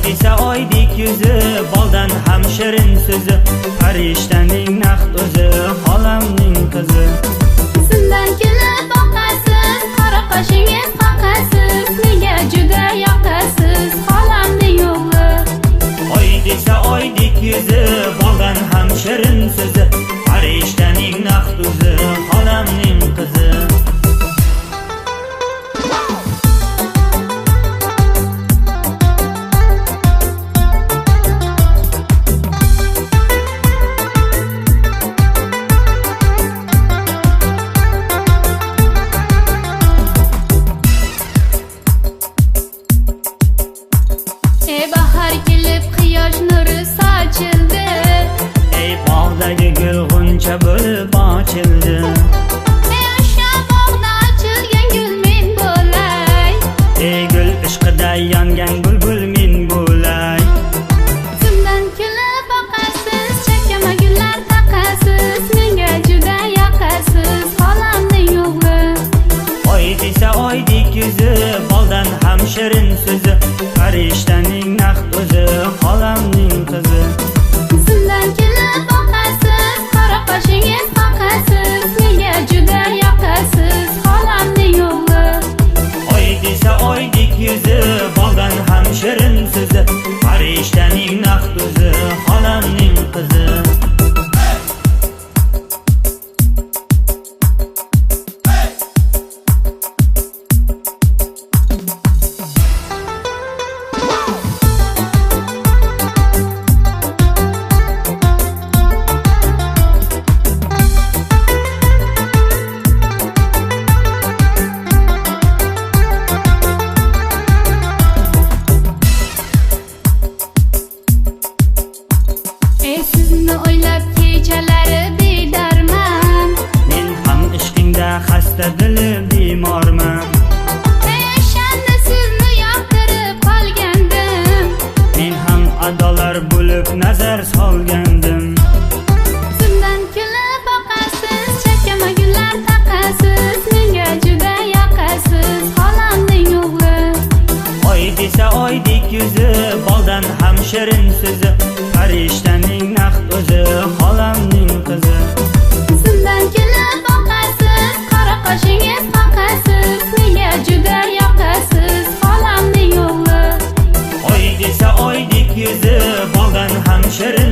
desa oydek yuzi, boldan ham shirin so'zi, farishtaning naqd o'zi, xolamning qizi. Sindan kelib boqasiz, qora qoshingiz qoqasiz, nega juda yoqasiz, xolamning o'g'li. Oy desa oydek yuzi, boldan ham shirin so'zi, farishtaning naqd o'zi, xolamning qizi. Bahar kelib quyosh nuri sochildi, Ey bog'dagi gul g'uncha bo'lib ochildi. o'sha bog'da ochilgan gul men bo'lay, Ey gul ishqida yongan bulbul men bo'lay. Sindan kelib boqasiz, chakama gullar taqasiz, menga juda yoqasiz, xolamning o'g'li. Oy desa oydek yuzi, boldan ham shirin so'zi, farishtaning naqd o'zi, xolamning qizi. Sindan kelib boqasiz, qora qoshingiz qoqasiz, menga juda yoqasiz, xolamning o'g'li. Oy desa oydek yuzi, boldan ham shirin so'zi, farishtaning naqd o'zi, xolamning qizi. Sizni o'ylab kechalari bedarman, Men ham ishqingda xasta dili bemorman. o'shanda sizni yoqtirib qolgandim, Men ham adolar bo'lib nazar solgandim. Sindan kelib boqasiz, chakama gullar taqasiz, menga juda yoqasiz, xolamning o'g'li. Oy desa oydek yuzi, boldan ham shirin so'zi, farishtaning naqd o'zi, xolamning qizi. Sindan kelib boqasiz, qora qoshingiz qoqasiz, menga juda yoqasiz, xolamning o'g'li. Oy desa oydek yuzi, boldan ham shirin